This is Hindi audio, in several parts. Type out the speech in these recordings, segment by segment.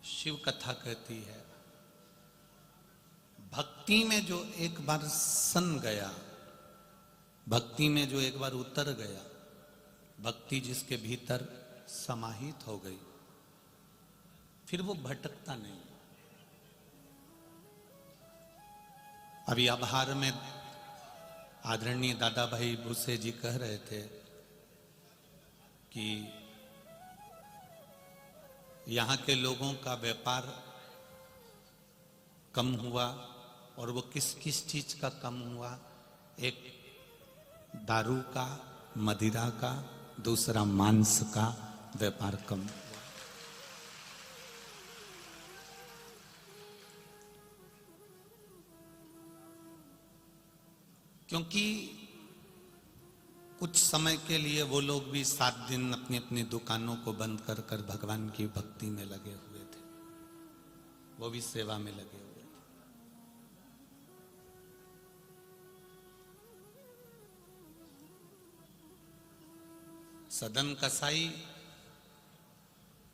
शिव कथा कहती है, भक्ति में जो एक बार सन गया, भक्ति में जो एक बार उतर गया, भक्ति जिसके भीतर समाहित हो गई, फिर वो भटकता नहीं। अभी आभार में आदरणीय दादा भाई भूसे जी कह रहे थे कि यहाँ के लोगों का व्यापार कम हुआ, और वो किस किस चीज का कम हुआ। एक दारू का, मदिरा का, दूसरा मांस का व्यापार कम हुआ। क्योंकि कुछ समय के लिए वो लोग भी 7 दिन अपनी अपनी दुकानों को बंद कर कर भगवान की भक्ति में लगे हुए थे, वो भी सेवा में लगे हुए थे। सदन कसाई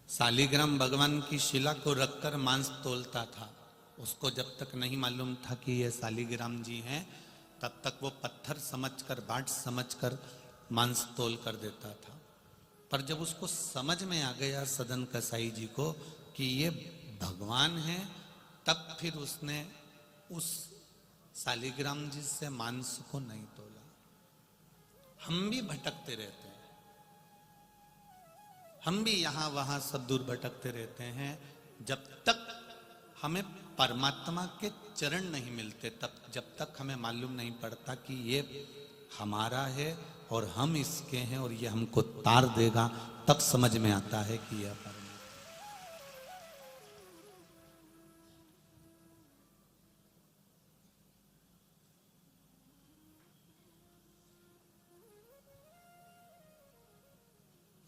शालिग्राम भगवान की शिला को रखकर मांस तोलता था। उसको जब तक नहीं मालूम था कि ये शालिग्राम जी हैं, तब तक वो पत्थर समझकर, बाट समझकर मांस तोल कर देता था। पर जब उसको समझ में आ गया सदन कसाई जी को कि ये भगवान हैं, तब फिर उसने उस शालिग्राम जी से मांस को नहीं तोला। हम भी भटकते रहते हैं, हम भी यहां वहां सब दूर भटकते रहते हैं। जब तक हमें परमात्मा के चरण नहीं मिलते, तब जब तक हमें मालूम नहीं पड़ता कि ये हमारा है और हम इसके हैं और ये हमको तार देगा, तब समझ में आता है कि यह परमात्मा।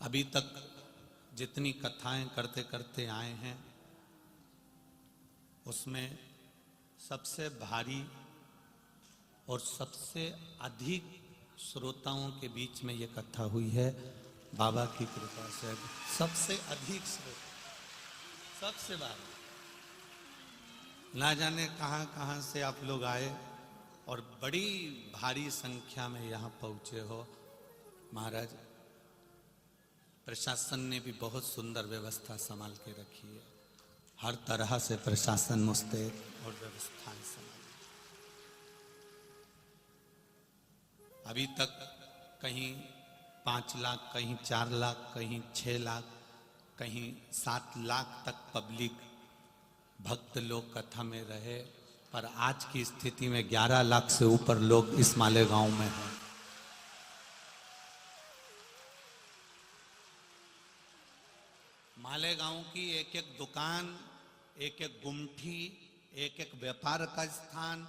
अभी तक जितनी कथाएं करते करते आए हैं, उसमें सबसे भारी और सबसे अधिक श्रोताओं के बीच में ये कथा हुई है बाबा की कृपा से। सबसे अधिक श्रोता, सबसे भारी। ना जाने कहां कहां से आप लोग आए और बड़ी भारी संख्या में यहां पहुंचे हो। महाराज, प्रशासन ने भी बहुत सुंदर व्यवस्था संभाल के रखी है। हर तरह से प्रशासन मुस्तैद और व्यवस्थाएं संभाल। अभी तक कहीं 5 लाख, कहीं 4 लाख, कहीं 6 लाख, कहीं 7 लाख तक पब्लिक, भक्त लोग कथा में रहे। पर आज की स्थिति में 11 लाख से ऊपर लोग इस मालेगांव में हैं। मालेगांव की एक एक दुकान, एक एक गुमठी, एक एक व्यापार का स्थान।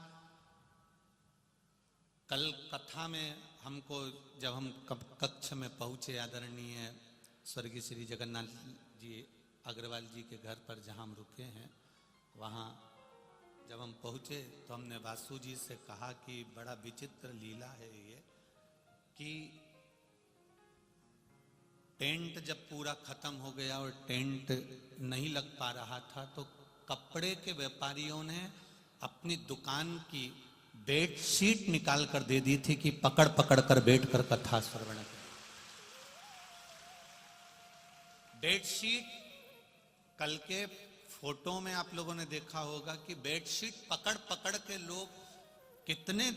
कल कथा में हमको, जब हम कक्ष में पहुंचे, आदरणीय स्वर्गीय श्री जगन्नाथ जी अग्रवाल जी के घर पर जहां हम रुके हैं, वहां जब हम पहुंचे तो हमने वासु जी से कहा कि बड़ा विचित्र लीला है ये, कि टेंट जब पूरा खत्म हो गया और टेंट नहीं लग पा रहा था, तो कपड़े के व्यापारियों ने अपनी दुकान की बेडशीट निकाल कर दे दी थी कि पकड़ पकड़ कर बैठ कर कथा श्रवण करें। बेडशीट, कल के फोटो में आप लोगों ने देखा होगा कि बेडशीट पकड़ पकड़ के लोग, कितने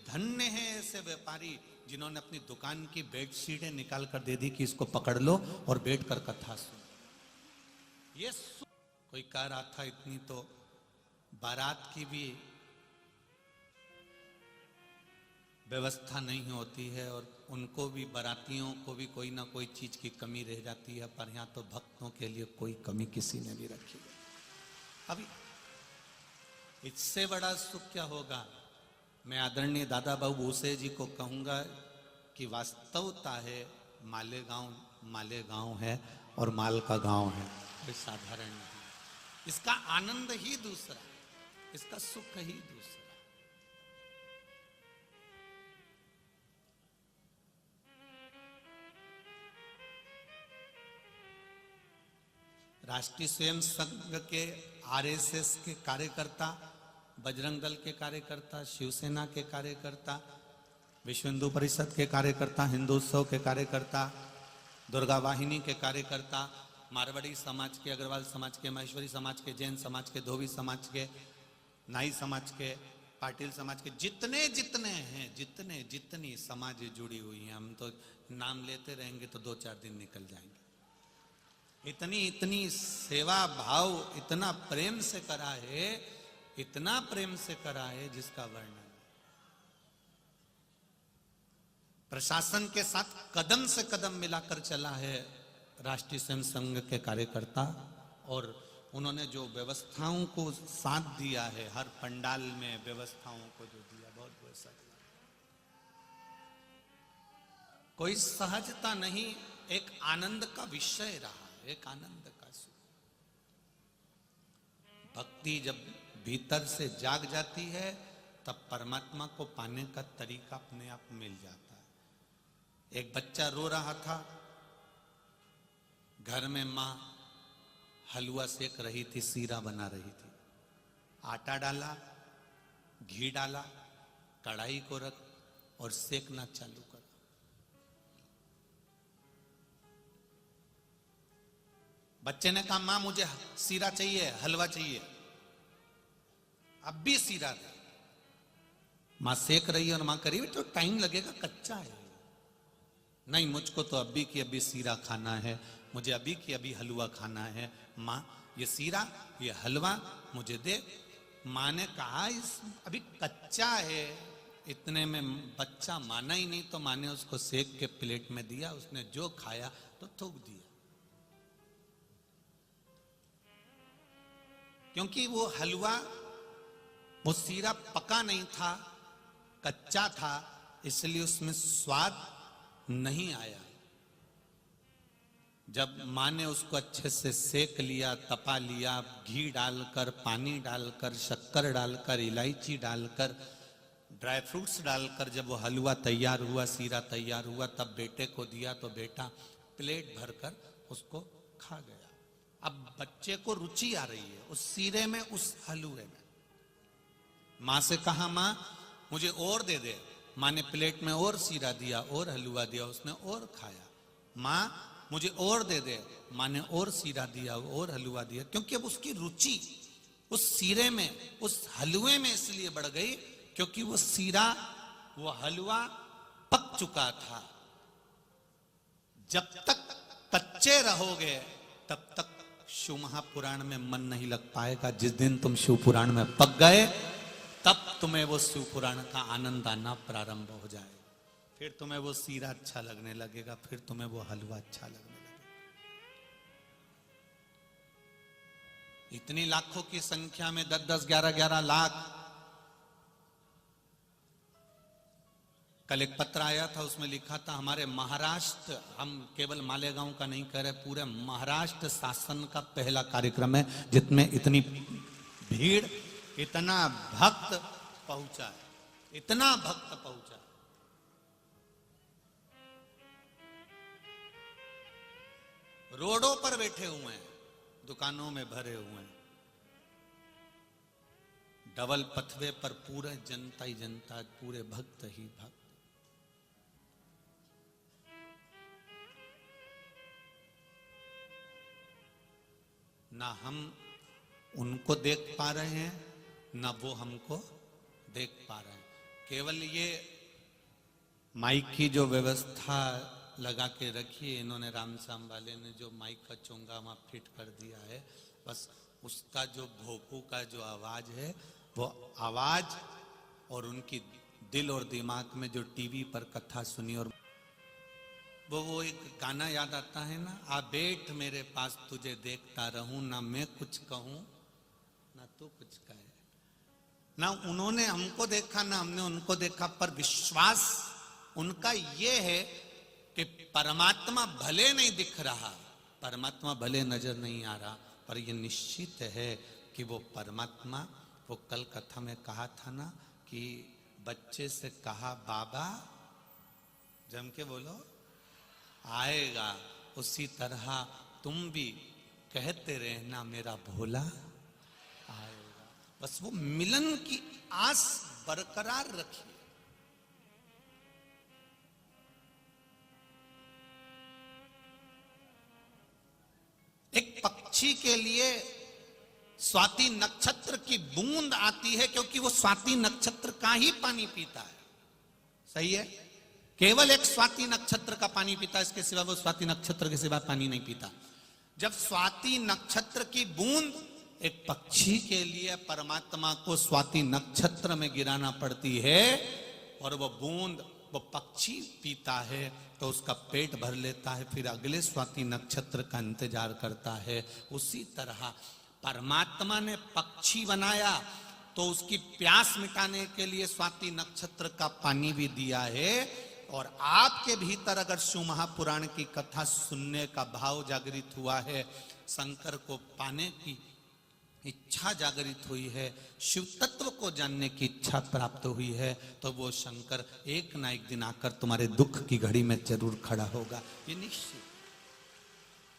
धन्य हैं ऐसे व्यापारी जिन्होंने अपनी दुकान की बेडशीटें निकाल कर दे दी कि इसको पकड़ लो और बैठ कर कथा सुनो। ये कोई कह रहा था इतनी तो बारात की भी व्यवस्था नहीं होती है, और उनको भी, बारातियों को भी कोई ना कोई चीज की कमी रह जाती है। पर यहां तो भक्तों के लिए कोई कमी किसी ने भी रखी है। अभी इससे बड़ा सुख क्या होगा। मैं आदरणीय दादा बाबू भूसे जी को कहूंगा कि वास्तवता है, मालेगांव मालेगांव है और माल का गांव है, कोई साधारण नहीं। इसका आनंद ही दूसरा, इसका सुख ही दूसरा। राष्ट्रीय स्वयं संघ के, आरएसएस के कार्यकर्ता, बजरंग दल के कार्यकर्ता, शिवसेना के कार्यकर्ता, विश्व हिंदू परिषद के कार्यकर्ता, हिंदू उत्सव के कार्यकर्ता, दुर्गा वाहिनी के कार्यकर्ता, मारवाड़ी समाज के, अग्रवाल समाज के, महेश्वरी समाज के, जैन समाज के, धोबी समाज के, नाई समाज के, पाटिल समाज के, जितने जितने हैं, जितने जितनी समाज जुड़ी हुई हैं, हम तो नाम लेते रहेंगे तो 2-4 दिन निकल जाएंगे। इतनी इतनी सेवा भाव, इतना प्रेम से करा है, इतना प्रेम से करा है जिसका वर्णन। प्रशासन के साथ कदम से कदम मिलाकर चला है राष्ट्रीय स्वयं संघ के कार्यकर्ता, और उन्होंने जो व्यवस्थाओं को साथ दिया है, हर पंडाल में व्यवस्थाओं को जो दिया, बहुत बहुत सराहनीय। कोई सहजता नहीं, एक आनंद का विषय रहा, एक आनंद का सुख। भक्ति जब भीतर से जाग जाती है तब परमात्मा को पाने का तरीका अपने आप मिल जाता है। एक बच्चा रो रहा था, घर में मां हलवा सेक रही थी, सीरा बना रही थी। आटा डाला, घी डाला, कढ़ाई को रख और सेकना चालू कर। बच्चे ने कहा, मां मुझे सीरा चाहिए, हलवा चाहिए, अब भी सीरा दे। मां सेक रही है और मां करी तो टाइम लगेगा, कच्चा है। नहीं, मुझको तो अभी की अभी सीरा खाना है, मुझे अभी की अभी हलवा खाना है। मां, ये सीरा, ये हलवा मुझे दे। मां ने कहा, इस अभी कच्चा है। इतने में बच्चा माना ही नहीं, तो मां ने उसको सेक के प्लेट में दिया। उसने जो खाया तो थूक दिया, क्योंकि वो हलवा, वो सीरा पका नहीं था, कच्चा था, इसलिए उसमें स्वाद नहीं आया। जब मां ने उसको अच्छे से सेक लिया, तपा लिया, घी डालकर, पानी डालकर, शक्कर डालकर, इलायची डालकर, ड्राई फ्रूट्स डालकर, जब वो हलवा तैयार हुआ, सीरा तैयार हुआ, तब बेटे को दिया तो बेटा प्लेट भरकर उसको खा गया। अब बच्चे को रुचि आ रही है उस सीरे में, उस हलवे में। मां से कहा, मां मुझे और दे दे। मां ने प्लेट में और सीरा दिया, और हलवा दिया, उसने और खाया। मां मुझे और दे दे। मां ने और सीरा दिया, और हलवा दिया, क्योंकि अब उसकी रुचि उस सीरे में, उस हलवे में इसलिए बढ़ गई क्योंकि वो सीरा, वो हलवा पक चुका था। जब तक कच्चे रहोगे तब तक शिव महापुराण में मन नहीं लग पाएगा। जिस दिन तुम शिव पुराण में पक गए, तब तुम्हें वो शिव पुराण का आनंद आना प्रारंभ हो जाए। फिर तुम्हें वो सीरा अच्छा लगने लगेगा, फिर तुम्हें वो हलवा अच्छा लगने लगेगा। इतनी लाखों की संख्या में 10-10, 11-11 लाख। कल एक पत्र आया था, उसमें लिखा था, हमारे महाराष्ट्र, हम केवल मालेगांव का नहीं कह रहे, पूरे महाराष्ट्र शासन का पहला कार्यक्रम है जिसमें इतनी भीड़, इतना भक्त पहुंचा है, इतना भक्त पहुंचा। रोडों पर बैठे हुए हैं, दुकानों में भरे हुए हैं, डबल पथवे पर पूरे जनता ही जनता, पूरे भक्त ही भक्त। ना हम उनको देख पा रहे हैं, ना वो हमको देख पा रहे हैं। केवल ये माइक की जो व्यवस्था लगा के रखी है इन्होंने, रामश्याम वाले ने जो माइक का चोंगा वहां फिट कर दिया है, बस उसका जो भोंपू का जो आवाज है, वो आवाज और उनकी दिल और दिमाग में जो टीवी पर कथा सुनी, और वो एक गाना याद आता है ना, आ बैठ मेरे पास तुझे देखता रहूं, ना मैं कुछ कहूं ना तू कुछ कहे। ना उन्होंने हमको देखा, ना हमने उनको देखा, पर विश्वास उनका ये है कि परमात्मा भले नहीं दिख रहा, परमात्मा भले नजर नहीं आ रहा, पर ये निश्चित है कि वो परमात्मा, वो कल कथा में कहा था ना कि बच्चे से कहा, बाबा जम के बोलो, आएगा। उसी तरह तुम भी कहते रहना मेरा भोला आएगा। बस वो मिलन की आस बरकरार रखिए। एक पक्षी के लिए स्वाति नक्षत्र की बूंद आती है क्योंकि वो स्वाति नक्षत्र का ही पानी पीता है। सही है, केवल एक स्वाति नक्षत्र का पानी पीता है, इसके सिवा वो स्वाति नक्षत्र के सिवा पानी नहीं पीता। जब स्वाति नक्षत्र की बूंद एक पक्षी के लिए परमात्मा को स्वाति नक्षत्र में गिराना पड़ती है और वो बूंद वो पक्षी पीता है तो उसका पेट भर लेता है, फिर अगले स्वाति नक्षत्र का इंतजार करता है। उसी तरह परमात्मा ने पक्षी बनाया तो उसकी प्यास मिटाने के लिए स्वाति नक्षत्र का पानी भी दिया है। और आपके भीतर अगर शिव महापुराण की कथा सुनने का भाव जागृत हुआ है, शंकर को पाने की इच्छा जागृत हुई है, शिव तत्व को जानने की इच्छा प्राप्त हुई है, तो वो शंकर एक ना एक दिन आकर तुम्हारे दुख की घड़ी में जरूर खड़ा होगा, ये निश्चित।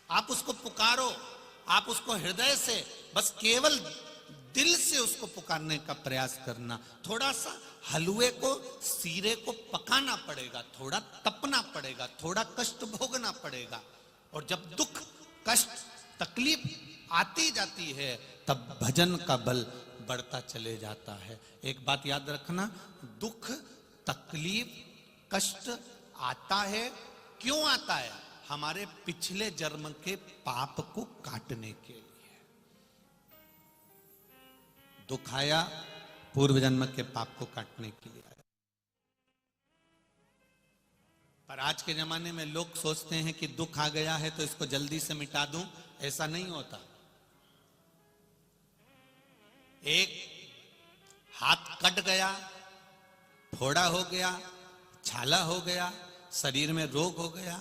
आप उसको पुकारो, आप उसको हृदय से, बस केवल दिल से उसको पुकारने का प्रयास करना। थोड़ा सा हलवे को, सीरे को पकाना पड़ेगा, थोड़ा तपना पड़ेगा, थोड़ा कष्ट भोगना पड़ेगा। और जब दुख, कष्ट, तकलीफ आती जाती है तब भजन का बल बढ़ता चले जाता है। एक बात याद रखना, दुख, तकलीफ, कष्ट आता है, क्यों आता है? हमारे पिछले जन्म के पाप को काटने के लिए। दुख आया पूर्व जन्म के पाप को काटने के लिए आया। पर आज के जमाने में लोग सोचते हैं कि दुख आ गया है तो इसको जल्दी से मिटा दूं। ऐसा नहीं होता। एक हाथ कट गया, फोड़ा हो गया, छाला हो गया, शरीर में रोग हो गया,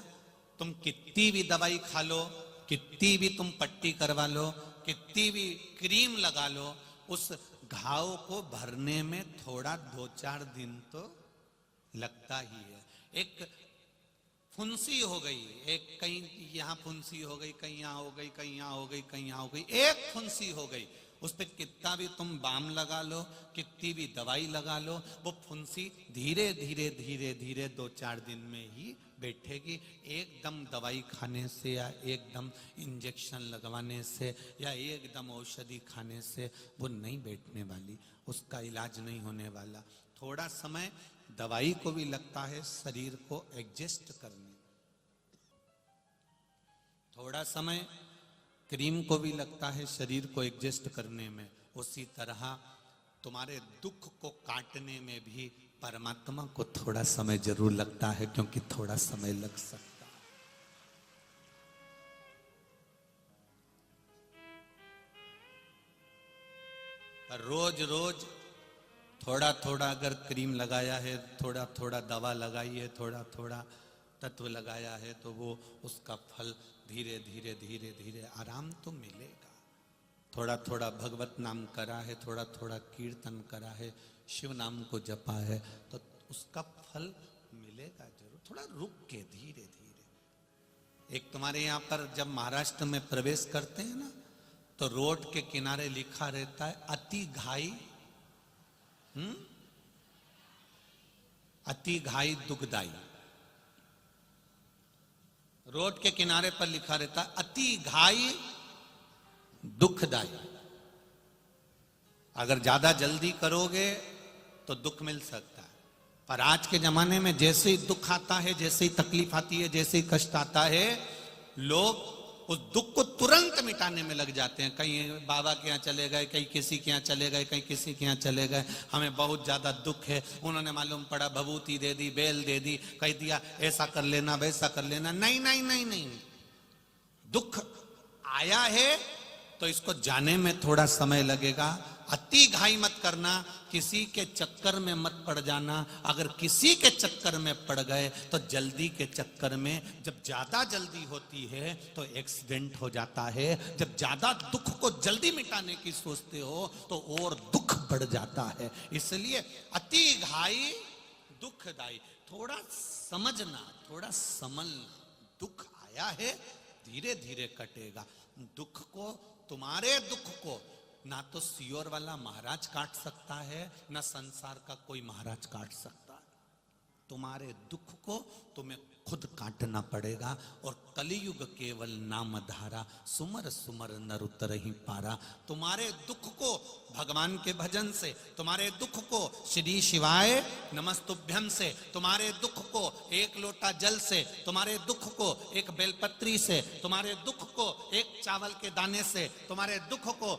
तुम कितनी भी दवाई खा लो, कितनी भी तुम पट्टी करवा लो, कितनी भी क्रीम लगा लो, उस घाव को भरने में थोड़ा 2-4 दिन तो लगता ही है। एक फुंसी हो गई, एक कहीं यहां फुंसी हो गई, कहीं यहां हो गई, कहीं यहां हो गई, कहीं यहां हो गई, एक फुंसी हो गई, उस पर कितना भी तुम बाम लगा लो, कितनी भी दवाई लगा लो, वो फुंसी धीरे धीरे धीरे धीरे 2-4 दिन में ही बैठेगी। एकदम दवाई खाने से या एकदम इंजेक्शन लगवाने से या एकदम औषधि खाने से वो नहीं बैठने वाली, उसका इलाज नहीं होने वाला। थोड़ा समय दवाई को भी लगता है शरीर को एडजस्ट करने, थोड़ा समय क्रीम को भी लगता है शरीर को एडजस्ट करने में। उसी तरह तुम्हारे दुख को काटने में भी परमात्मा को थोड़ा समय जरूर लगता है, क्योंकि थोड़ा समय लग सकता है। पर रोज रोज थोड़ा थोड़ा अगर क्रीम लगाया है, थोड़ा थोड़ा दवा लगाई है, थोड़ा थोड़ा तत्व लगाया है, तो वो उसका फल धीरे धीरे धीरे धीरे आराम तो मिलेगा। थोड़ा थोड़ा भगवत नाम करा है, थोड़ा थोड़ा कीर्तन करा है, शिव नाम को जपा है, तो उसका फल मिलेगा जरूर, थोड़ा रुक के धीरे धीरे। एक तुम्हारे यहाँ पर जब महाराष्ट्र में प्रवेश करते हैं ना, तो रोड के किनारे लिखा रहता है अति घाई, अति घाई दुखदाई। रोड के किनारे पर लिखा रहता है अति घाई दुखदाई। अगर ज्यादा जल्दी करोगे तो दुख मिल सकता है। पर आज के जमाने में जैसे ही दुख आता है, जैसे ही तकलीफ आती है, जैसे ही कष्ट आता है, लोग उस दुख को तुरंत मिटाने में लग जाते हैं। कहीं बाबा के यहाँ चले गए, कहीं किसी के यहाँ चले गए, कहीं किसी के यहाँ चले गए, हमें बहुत ज्यादा दुख है, उन्होंने मालूम पड़ा भभूति दे दी, बेल दे दी, कह दिया ऐसा कर लेना, वैसा कर लेना। नहीं नहीं नहीं नहीं, दुख आया है तो इसको जाने में थोड़ा समय लगेगा। अति घाई मत करना, किसी के चक्कर में मत पड़ जाना। अगर किसी के चक्कर में पड़ गए तो जल्दी के चक्कर में, जब ज्यादा जल्दी होती है तो एक्सीडेंट हो जाता है। जब ज्यादा दुख को जल्दी मिटाने की सोचते हो तो और दुख बढ़ जाता है। इसलिए अति घाई दुखदाई, थोड़ा समझना, थोड़ा समझना। दुख आया है, धीरे धीरे कटेगा। दुख को, तुम्हारे दुख को ना तो सियोर वाला महाराज काट सकता है, ना संसार का कोई महाराज काट सकता है। तुम्हारे दुख को तुम्हें खुद काटना पड़ेगा। और कलियुग केवल नाम धारा, सुमर सुमर नर उतरहि पारा। तुम्हारे दुख को भगवान के भजन से, तुम्हारे दुख को श्री शिवाय नमस्तुभ्यम से, तुम्हारे दुख को एक लोटा जल से, तुम्हारे दुख को एक बेलपत्री से, तुम्हारे दुख को एक चावल के दाने से, तुम्हारे दुख को